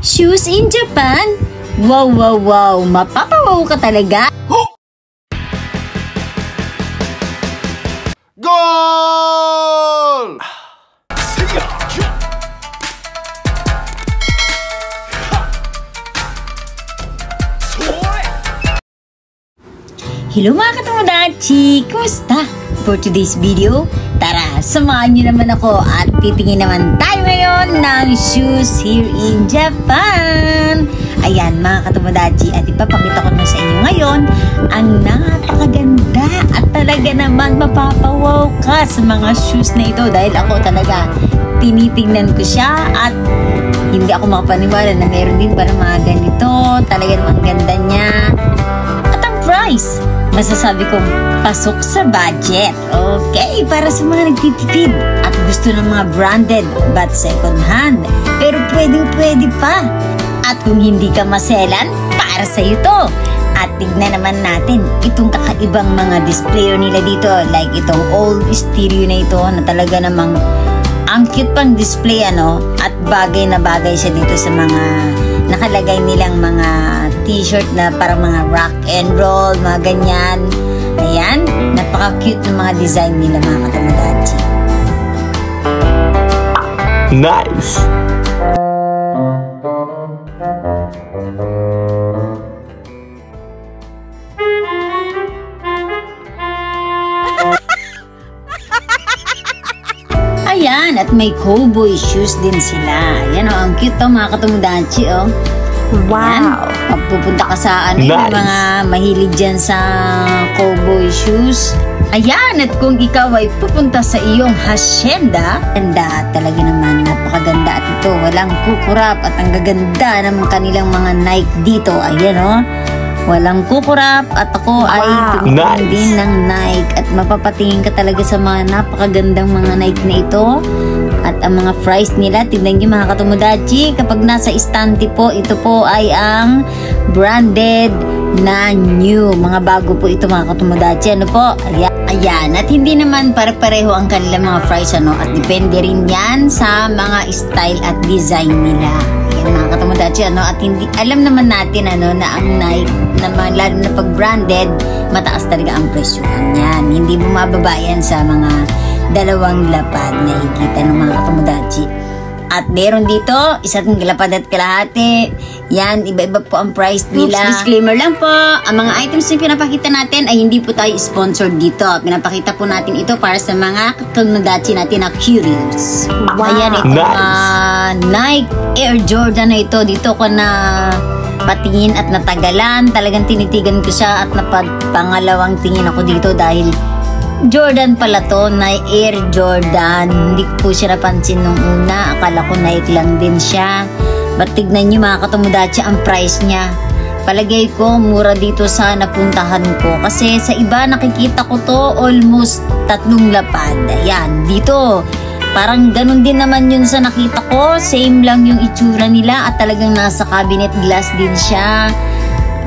Shoes in Japan? Wow, wow, wow! Mapapawaw ka talaga! Goal! Hello mga katomodachi! Kumusta? For today's video, tara, samahan nyo naman ako at titingin naman tayo ngayon ng shoes here in Japan. Ayan mga katomodachi, at ipapakita ko na sa inyo ngayon ang napakaganda at talaga naman mapapawaw ka sa mga shoes na ito dahil ako talaga tinitingnan ko siya at hindi ako makapaniwala na meron din para mga ganito. Talaga namang ganda niya. At ang price, masasabi kong pasok sa budget. Okay, para sa mga nagtitipid at gusto ng mga branded but second hand. Pero pwede pa. At kung hindi ka maselan, para sa iyo to. At tignan naman natin itong kakaibang mga displayer nila dito. Like itong old stereo na ito na talaga namang ang cute pang display at bagay na bagay siya dito sa mga nakalagay nilang mga t-shirt na parang mga rock and roll, mga ganyan. Ayan, napaka-cute ng mga design nila mga katomodachi. Nice! Ayan, at may cowboy shoes din sila. Ayan ang cute mga katomodachi Wow! Ayan, pupunta ka sa nice. Yung mga mahilig dyan sa cowboy shoes. Ayan, at kung ikaw ay pupunta sa iyong hacienda, ganda talaga naman, napakaganda at ito, walang kukurap at ang gaganda ng kanilang mga Nike dito. Ayan walang kukurap at ako ay tumutin din ng Nike at mapapatingin ka talaga sa mga napakagandang mga Nike na ito. At ang mga price nila, tignan nyo mga katomodachi, kapag nasa istante po, ito po ay ang branded na new. Mga bago po ito mga katomodachi. Ano po? Ayan. At hindi naman pare-pareho ang kanilang mga price at depende rin yan sa mga style at design nila. Ayan mga katomodachi. At hindi, alam naman natin na ang Nike, lalo na pag branded, mataas talaga ang presyohan yan. Hindi mo mababayan sa mga dalawang lapad na ikita ng mga katomodachi. At meron dito, isang lapad at kalahati. Yan, iba-iba po ang price nila. Disclaimer lang po, ang mga items na pinapakita natin ay hindi po tayo sponsored dito. Pinapakita po natin ito para sa mga katomodachi natin na curious. Wow! Ayan, ito Nike Air Jordan na ito. Dito ko na patingin at natagalan. Talagang tinitigan ko siya at pangalawang tingin ako dito dahil Jordan pala to, na Air Jordan. Hindi ko po siya napansin nung una. Akala ko Nike lang din siya. But tignan nyo mga katomodachi ang price niya. Palagay ko mura dito sa napuntahan ko. Kasi sa iba nakikita ko to almost 3 lapad. Ayan, dito parang ganun din naman yun sa nakita ko. Same lang yung itsura nila at talagang nasa cabinet glass din siya.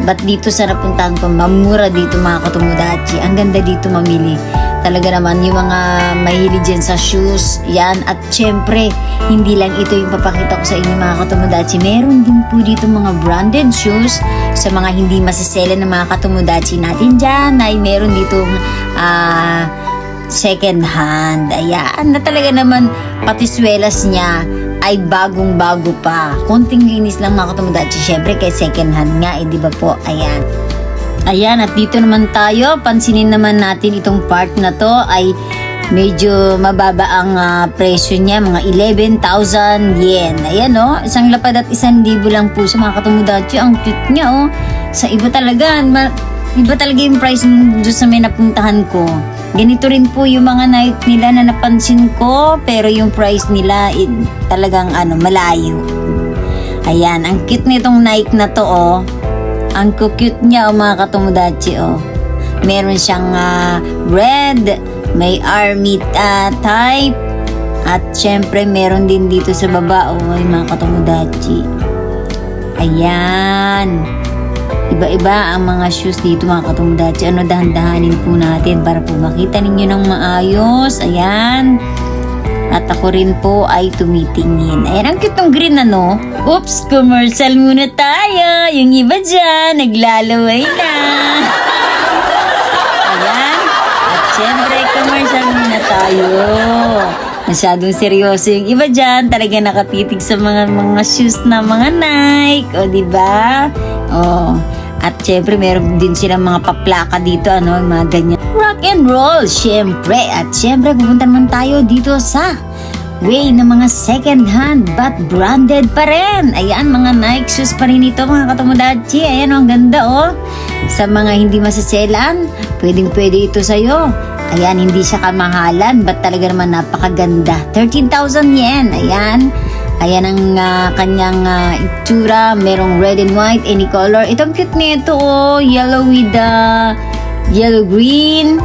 But dito sa napuntahan ko, mamura dito mga katomodachi. Ang ganda dito mamili. Talaga naman yung mga mahilig dyan sa shoes, yan. At syempre, hindi lang ito yung papakita ko sa inyo mga katomodachi. Meron din po dito mga branded shoes sa mga hindi masisela ng mga katomodachi natin dyan. Ay meron ditong second hand. Ayan, na talaga naman pati swelas niya ay bagong-bago pa. Konting linis lang mga katomodachi. Syempre kay second hand nga, di ba po? Ayan. Ayan, at dito naman tayo. Pansinin naman natin itong part na to ay medyo mababa ang presyo niya. Mga 11,000 yen. Ayan isang lapad at 1,000 lang po sa mga katomodachi. Ang cute niya Sa iba talaga, iba talaga yung price doon sa may napuntahan ko. Ganito rin po yung mga Nike nila na napansin ko, pero yung price nila talagang malayo. Ayan, ang cute nitong Nike na to Ang cute niya mga katomodachi Meron siyang red, may army type, at syempre meron din dito sa baba mga katomodachi. Ayan. Iba-iba ang mga shoes dito mga katomodachi. Dahan-dahanin po natin para po makita ninyo ng maayos. Ayan. At ako rin po ay tumitingin. Ayan, ang cute ng green ano. Oops, commercial muna tayo. Yung iba dyan, naglalaway na. Ayan. At syempre, commercial muna tayo. Masyadong seryoso yung iba dyan. Talaga nakatitig sa mga shoes na mga Nike. O, diba? O. At syempre, meron din silang mga paplaka dito, ano, mga ganyan. Rock and roll, syempre. At syempre, pupunta naman tayo dito sa way ng mga second hand but branded pa rin. Ayan, mga Nike shoes pa rin ito, mga katomodachi. Ayan, ang ganda, oh. Sa mga hindi masaselan, pwedeng-pwede ito sa'yo. Ayan, hindi siya kamahalan, but talaga naman napakaganda. 13,000 yen. Ayan. Ayan ang kanyang itsura. Merong red and white, any color. Itong cute nito, oh. Yellow with yellow-green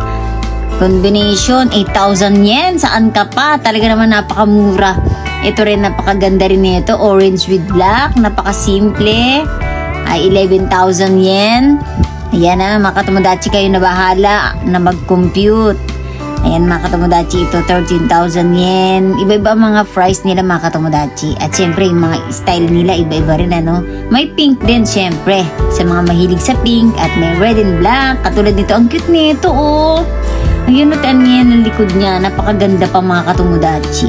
combination, 8,000 yen. Saan ka pa? Talaga naman napakamura. Ito rin, napakaganda rin nito. Orange with black. Napakasimple. Ay, 11,000 yen. Ayan na, mga katomodachi, kayo na bahala na mag-compute. Ayan, mga katomodachi, ito 13,000 yen. Iba-iba ang mga price nila, mga katomodachi. At syempre, yung mga style nila, iba-iba rin, ano. May pink din, syempre, sa mga mahilig sa pink. At may red and black. Katulad nito, ang cute nito, oh. Ayun, notaan niya ang likod niya. Napakaganda pa, mga katomodachi.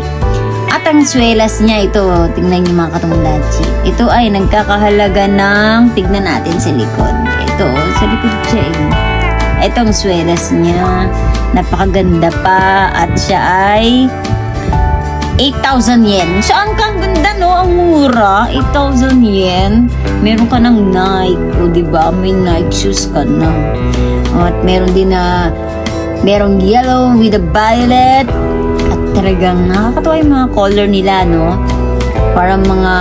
At ang swelas niya, ito, tingnan niyo, mga katomodachi. Ito ay nagkakahalaga ng, tignan natin sa likod. Ito, sa likod siya, eh. Ito ang swelas niya. Napakaganda pa. At siya ay 8,000 yen. Saan ka? Ang ganda, no? Ang mura. 8,000 yen. Meron ka ng Nike. O, diba? May Nike shoes ka na. At meron din na merong yellow with a violet. At talagang nakakatawa yung mga color nila, no? Parang mga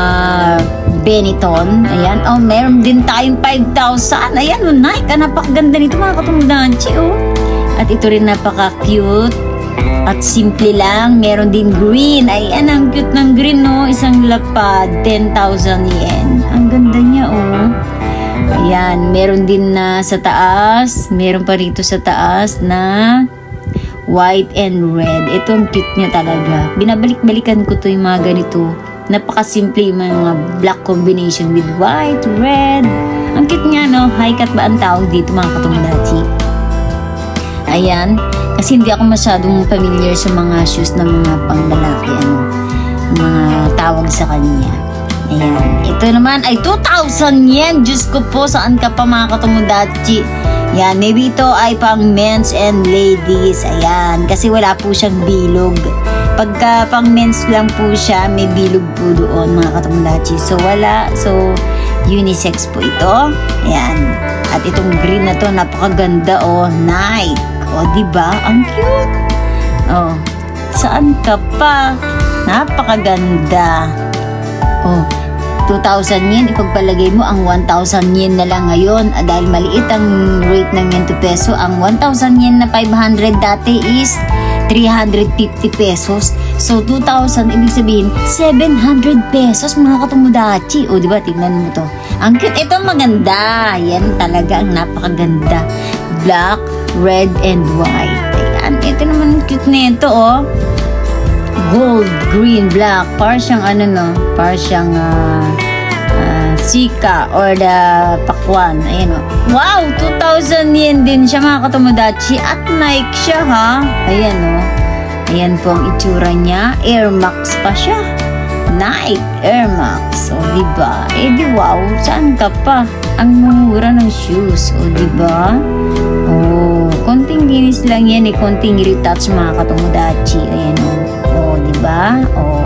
Benetton. Ayan. Oh, meron din tayong 5,000. Ayan, oh, Nike. Napakaganda nito, mga katomodachi, oh. At ito rin napaka-cute. At simple lang. Meron din green. Ayan, ang cute ng green, no? Isang lapad. 10,000 yen. Ang ganda niya, oh. Ayan. Meron din na sa taas. Meron pa rito sa taas na white and red. Ito ang cute niya talaga. Binabalik-balikan ko to yung mga ganito. Napaka-simple yung mga black combination with white, red. Ang cute niya, no? High cut ba ang tawag dito, mga katomodachi? Ayan, kasi hindi ako masyadong familiar sa mga shoes ng mga panglalaki, ano, mga tawag sa kanya. Ayan, ito naman ay 2,000 yen. Diyos ko po, saan ka pa, mga katomodachi? Ayan, maybe ito ay pang men's and ladies. Ayan, kasi wala po siyang bilog. Pagka pang men's lang po siya, may bilog po doon, mga katomodachi. So, wala. So, unisex po ito. Ayan. At itong green na to, napakaganda, oh. Nike. O, diba? Ang cute. Oh, saan ka pa? Napakaganda. Oh, 2,000 yen. Ipagpalagay mo, ang 1,000 yen na lang ngayon. Dahil maliit ang rate ng yen to peso. Ang 1,000 yen na 500 dati is 350 pesos. So, 2,000, ibig sabihin, 700 pesos, mga katomodachi. O, diba? Tignan mo to. Ang cute. Ito maganda. Yan talaga ang napakaganda. Black, red, and white. Ayan. Ito naman cute nito, oh. Gold, green, black. Para siyang ano, no? Para siyang sika or the pakwan. Ayan, oh. Wow! 2,000 yen din siya, mga katomodachi. At Nike siya, ha? Ayan, oh. Ayan po ang itsura niya. Air Max pa siya. Nike Air Max. O, diba? Eh, di wow. Saan ka pa? Ang mura ng shoes. O, diba? Oh, konting linis lang yan, eh. Konting retouch, mga katomodachi. Ayan, o. O, diba? O.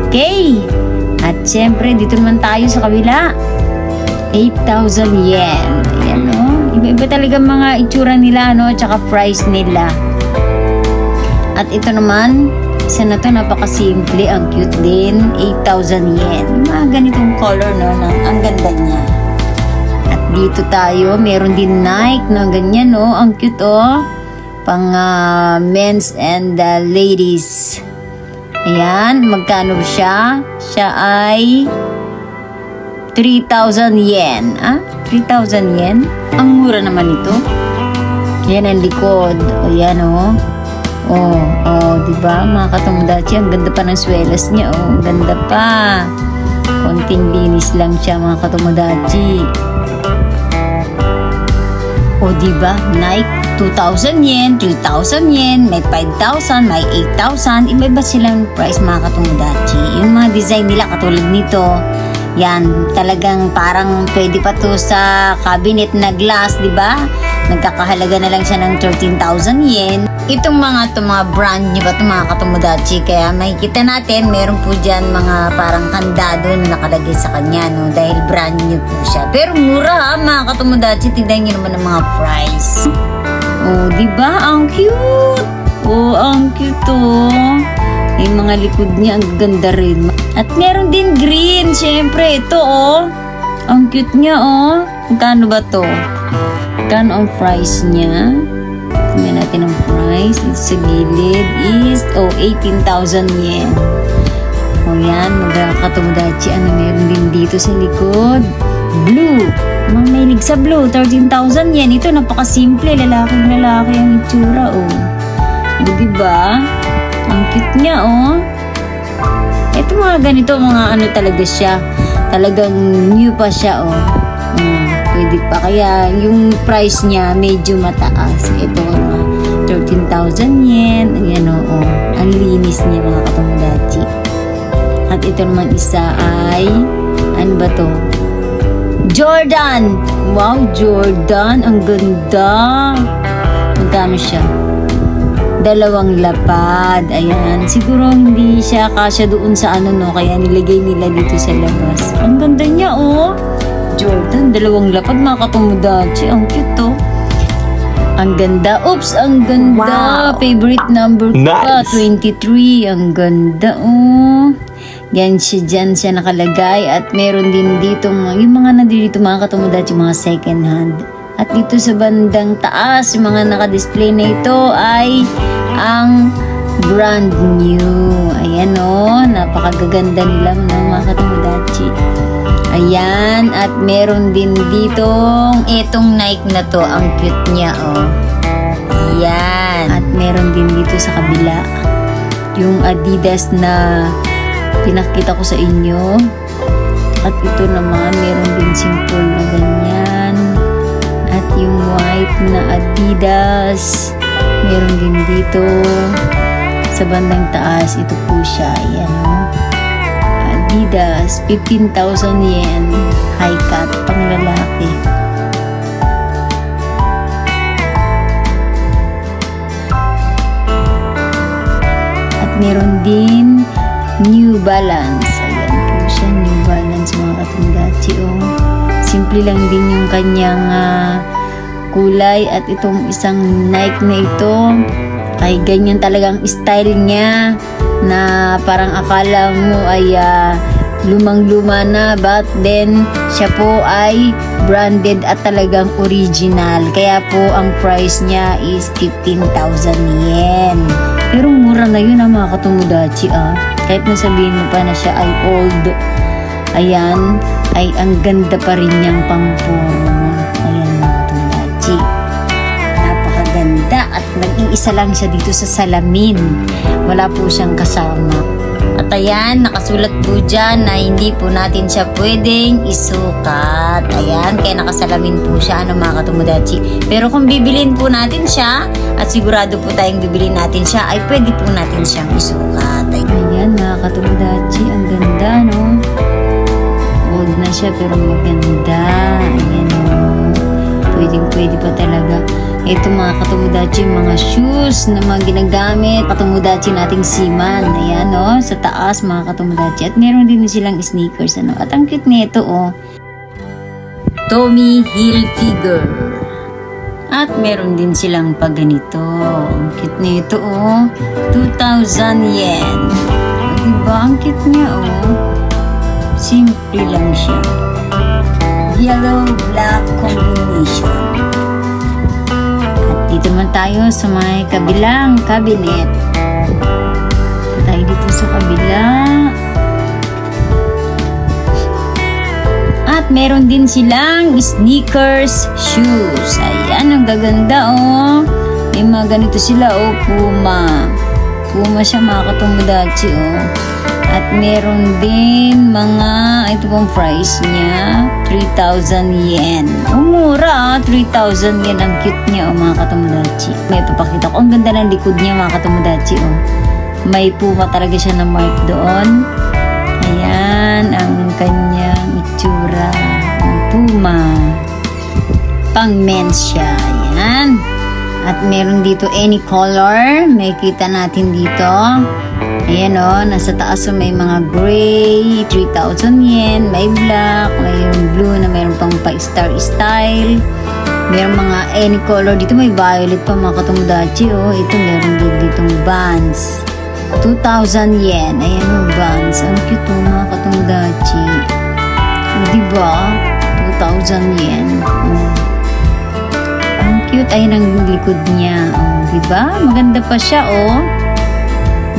Okay. At syempre, dito naman tayo sa kabila. 8,000 yen. Ayan, o. Iba-iba talaga mga itsura nila, no? Tsaka price nila. At ito naman, isa na to, napakasimple. Ang cute din. 8,000 yen. Mga ganitong color, no? Ang ganda niya. At dito tayo, meron din Nike na ganyan, no? Ang cute, oh. Pang men's and ladies. Ayan, magkano siya? Siya ay 3,000 yen. Ah, 3,000 yen? Ang mura naman ito. Yan ang likod. O yan, oh. Diba mga katomodachi, ang ganda pa ng swelas niya, ang ganda pa. Konting linis lang siya mga katomodachi. Diba, Nike 2,000 yen, 3,000 yen, may 5,000, may 8,000, iba-iba silang price mga katomodachi. Yung mga design nila katulad nito, yan, talagang parang pwede pa to sa cabinet na glass, diba? Nagkakahalaga na lang siya ng 13,000 yen. Itong mga brand new ba ito mga katomodachi? Kaya makikita natin, meron po dyan mga parang kandado na nakalagay sa kanya, no? Dahil brand new po siya. Pero mura ha, mga katomodachi. Tignan nyo naman ang mga price. Diba? Ang cute! Ang cute Yung mga likod niya, ang ganda rin. At meron din green, syempre. Ito ang cute niya Magkano ba to? Magkano ang price niya? Tingnan natin ang price. Dito sa gilid is 18,000 yen. Yan, mga katomodachi. Meron din dito sa likod? Blue. Mga mahilig sa blue, 13,000 yen. Ito, napakasimple. Lalaking lalaki ang itsura, diba? Ang cute niya, Ito mga ganito, mga talaga siya. Talagang new pa siya, pwede pa. Kaya yung price niya medyo mataas. Ito, 13,000 yen. Ayan, ang linis niya mga katomodachi. At ito naman isa ay, ano ba to? Jordan! Wow, Jordan. Ang ganda. Magkano siya? 2 lapad. Ayan. Siguro hindi siya kasya doon sa kaya nilagay nila dito sa labas. Ang ganda niya, Jordan, 2 lapad mga katomodachi. Ang cute, Ang ganda. Oops, ang ganda. Wow. Favorite number ko pa, 23. Ang ganda, Yan siya, nakalagay. At meron din dito, yung mga nandito mga katomodachi, mga second hand. At dito sa bandang taas, yung mga naka-display na ito ay ang brand new. Ayan napakagaganda nila mga katomodachi. Ayan, at meron din ditong itong Nike na to, ang cute niya, Ayan. At meron din dito sa kabila yung Adidas na pinakita ko sa inyo. At ito naman, meron din simple na ganyan. At yung white na Adidas, meron din dito sa bandang taas. Ito po siya, ayan Adidas, 15,000 yen, high cut, pang lalaki. At meron din New Balance. Ayan po siya, New Balance mga katomodachi. Simple lang din yung kanyang kulay. At itong isang Nike na ito ay ganyan talagang style niya, na parang akala mo ay lumang-luma na, but then siya po ay branded at talagang original. Kaya po ang price niya is 15,000 yen. Pero mura na yun mga katomodachi Kahit nasabihin mo pa na siya ay old, ayan, ay ang ganda pa rin niyang pang-forma. Ayan mga katomodachi. Napakaganda at nag-iisa lang siya dito sa salamin. Wala po siyang kasama. At ayan, nakasulat po dyan na hindi po natin siya pwedeng isukat. Ayan, kaya nakasalamin po siya mga katomodachi. Pero kung bibilin po natin siya, at sigurado po tayong bibilin natin siya, ay pwede po natin siyang isukat. Ayan mga katomodachi, ang ganda old na siya pero maganda. Ayan pwede pa talaga. Ito mga katomodachi, mga shoes na mga ginagamit katomodachi nating seaman. Ayan sa taas mga katomodachi. At meron din silang sneakers At ang cute nito Tommy Hilfiger. At meron din silang pagganito. Ang cute nito 2,000 yen. Diba ang cute niya simple lang siya. Yellow black combination. Dito naman tayo sa may kabilang cabinet. Tayo dito sa kabila. At meron din silang sneakers shoes. Ayan, ang gaganda May mga ganito sila, oh, Puma. Puma siya, mga katomodachi, oh. At meron din mga, ito pong price niya, 3,000 yen. Oh, mura, 3,000 yen. Ang cute niya, oh, mga katomodachi. May papakita ko. Ang ganda ng likod niya, mga katomodachi, oh. May Puma talaga siya na mark doon. Ayan, ang kanyang itsura. Ang Puma. Pang men's siya. Ayan. At meron dito any color. May kita natin dito. Ayan, o, nasa taas, o, may mga gray, 3,000 yen, may black, may blue na mayroon pang pa-star style, mayroon mga any color dito, may violet pa, mga katomodachi, o, ito meron din ditong bands, 2,000 yen, ayan, o, bands, ang cute, o, mga katomodachi, o, diba, 2,000 yen, o, ang cute, ayan ang likod niya, o, diba, maganda pa siya, o,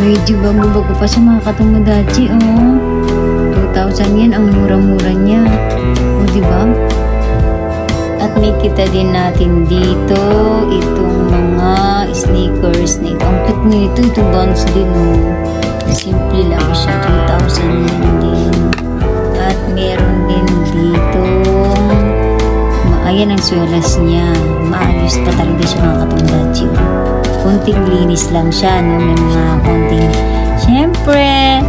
medyo bago-bago pa siya, mga katomodachi, oh. 2,000 yen, ang mura-mura niya. O, diba? At may kita din natin dito, itong mga sneakers na ito. Ang cute nito, ito bands din, oh. Simple lang siya, 3,000 yen din. At meron din dito, ayan ang swelas niya. Maayos pa talaga siya, mga katomodachi, oh. Konting linis lang siya, no? May mga konting, syempre,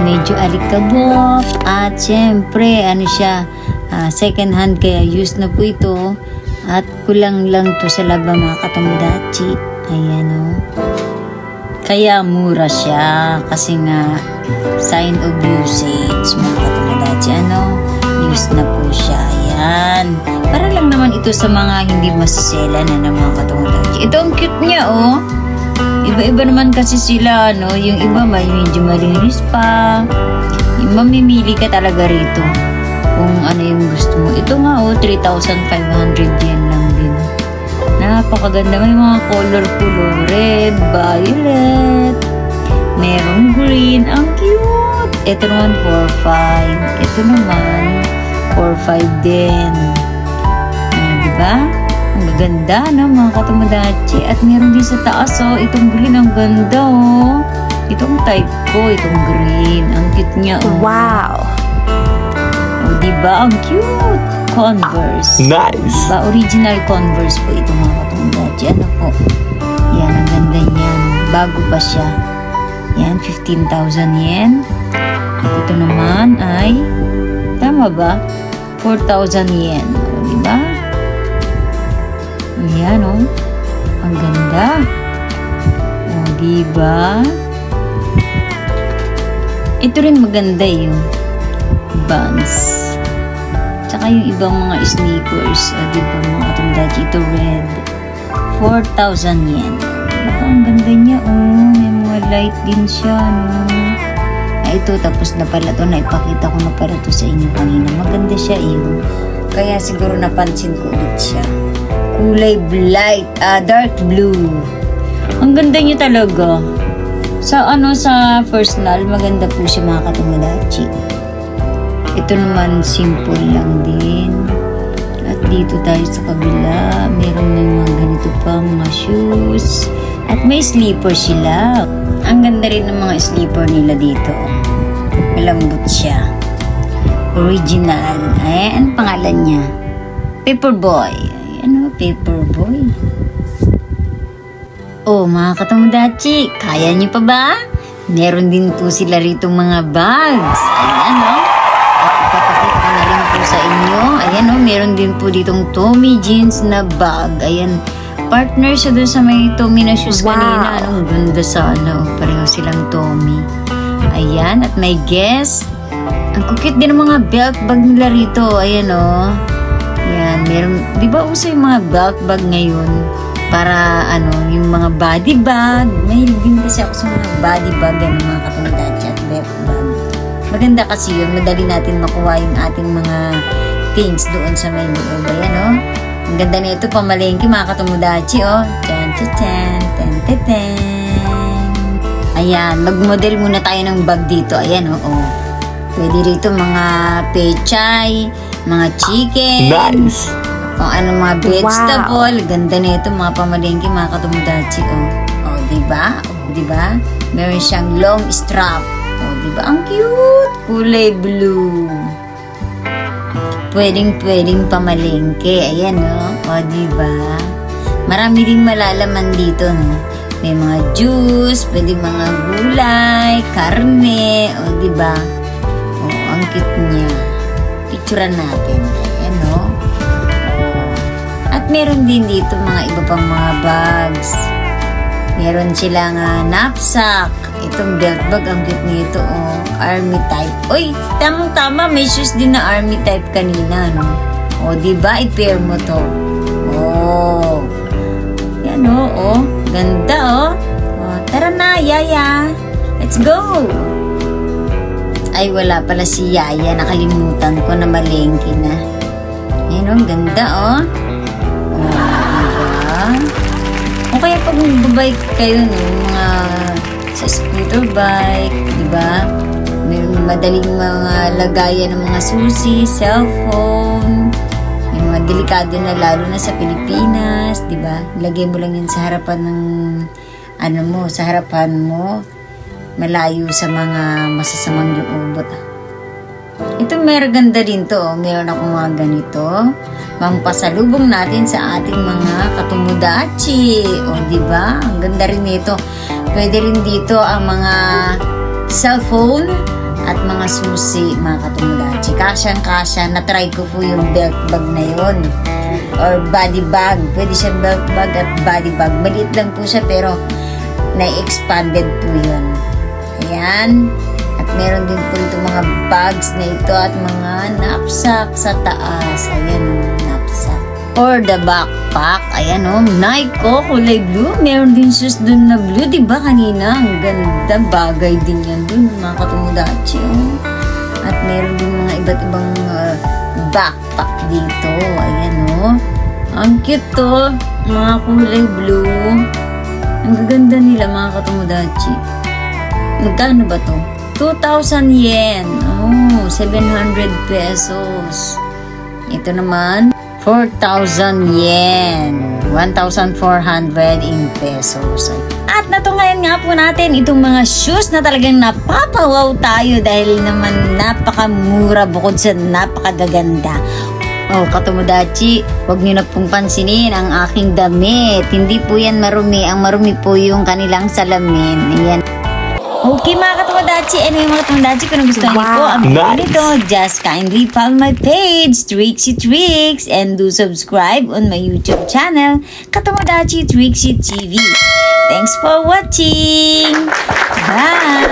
medyo alikabok, at syempre, ano siya, second hand, kaya used na po ito, at kulang lang to sa laba, mga katomodachi. Ayan, no? Kaya mura siya, kasi nga, sign of usage, mga katomodachi, ano? Used na po siya. Ayan. Para lang naman ito sa mga hindi masisela na ng mga katomodachi. Ito ang cute niya, oh. Iba-iba naman kasi sila, no? Yung iba may medyo malinis pa. Mamimili ka talaga rito kung ano yung gusto mo. Ito nga, oh, 3,500 yen lang din. Napakaganda. May mga colorful, oh. Red, violet, merong green. Ang cute! Ito naman, 4,500. Ito naman, 4,500 din. Diba? Ang gaganda, no, mga katomodachi. At meron din sa taas, oh, itong green. Ang ganda, oh. Itong type ko, itong green. Ang cute niya, oh. Wow! Oh, diba? Ang cute! Converse. Nice! Diba? Original Converse po ito, mga katomodachi. Ano po? Yan, ang ganda niyan. Bago pa siya. Yan, 15,000 yen. At ito naman ay, tama ba? 4,000 yen. O, diba? Ayan, o. Ang ganda. O, diba? Ito rin maganda yung Vans. Tsaka yung ibang mga sneakers. Diba, mga katomodachi? Ito red. 4,000 yen. Diba, ang ganda niya, o. May mga light din siya, no? Ito, tapos na pala ito, naipakita ko na pala ito sa inyo kanina. Maganda siya, iyo. Kaya siguro napansin ko ulit siya. Kulay dark blue. Ang ganda niya talaga. Sa personal, maganda po siya, mga katomodachi. Ito naman, simple lang din. At dito tayo sa kabila, meron ng mga ganito pa, mga shoes. At may slipper sila. Ang ganda rin ng mga slipper nila dito. Malambot siya. Original. Ayan, ang pangalan niya. Paperboy. Ano, Paperboy? Oh, mga katomodachi, kaya niyo pa ba? Meron din po sila rito mga bags. Ayan, oh. At ipapakita ko na rin po sa inyo. Ayan, oh, meron din po ditong Tommy jeans na bag. Ayan, partner siya doon sa may Tommy na shoes kanina. Anong ganda sana, oh. Pareho silang Tommy. Ayan, at may Guess. Ang kukit din ng mga belt bag nila rito. Ayan, oh. Ayan, meron, di ba uso yung mga belt bag ngayon? Para, yung mga body bag. Mahilig din kasi ako sa mga body bag ng mga katomodachi at belt bag. Maganda kasi yun. Madali natin makuha yung ating mga things doon sa may loob. Ayan, oh. Ang ganda na ito, pamalengke, mga katomodachi, oh. Chan, chan, chan, ten, ten, ten. Ayan, mag-model muna tayo ng bag dito. Ayan, oh, oh. Pwede rito mga pechay, mga chicken. Nice! Kung ano mga vegetable. Ganda na ito mga pamalengke, mga katomodachi. Diba? Diba? Meron siyang long strap. Diba? Ang cute! Kulay blue. Pwedeng pamalengke. Ayan, diba? Marami ding malalaman dito, no? May mga juice, pwedeng mga gulay, karne, diba? Ang cute niya. Picturean natin. Ayan, no? At meron din dito mga iba pang mga bags. Meron silang knapsack. Itong belt bag, ang cute nito, army type. Uy, tamang-tama, may shoes din na army type kanina, no? Diba? I-pair mo to. Yan, ganda, tara na, Yaya. Let's go! Ay, wala pala si Yaya. Nakalimutan ko na malengke na. Yan, ganda, diba? O kaya pag magbabike kayo, mga sa scooter bike, diba? May madaling mga lagayan ng mga susi, cellphone, may mga delikado na lalo na sa Pilipinas, diba? Lagay mo lang yun sa harapan ng sa harapan mo, malayo sa mga masasamang loob. Ito meron ganda din to, meron ako mga ganito. Pampasalubong natin sa ating mga katomodachi. Diba? Ang ganda rin nito. Pwede rin dito ang mga cellphone at mga susi, mga katomodachi. Kasyang-kasya. Na-try ko po yung belt bag na yun. Or body bag. Pwede siyang belt bag at body bag. Maliit lang po siya pero na-expanded po yun. Ayan. At meron din po ito mga bags na ito at mga knapsack sa taas. Ayan, knapsack. Or the backpack. Ayan, Nike kulay blue. Meron din shoes dun na blue. Diba kanina? Ang ganda. Bagay din yan dun, mga katomodachi. At meron din mga iba't ibang backpack dito. Ayan, ang cute to. Mga kulay blue. Ang gaganda nila, mga katomodachi. Magkano ba to? 2,000 yen. 700 pesos. Ito naman, 4,000 yen. 1,400 in pesos. At natungayan nga po natin itong mga shoes na talagang napapawaw tayo dahil naman napakamura bukod sa napakagaganda. Katomodachi, huwag niyo na pong pansinin ang aking damit. Hindi po yan marumi. Ang marumi po yung kanilang salamin. Ayan. Okay mga katomodachi, anyway mga katomodachi, kung nagustuhan niyo po ang video nito, just kindly follow my page, Trixie Tricks, and do subscribe on my YouTube channel, Katomodachi Trixie TV. Thanks for watching! Bye!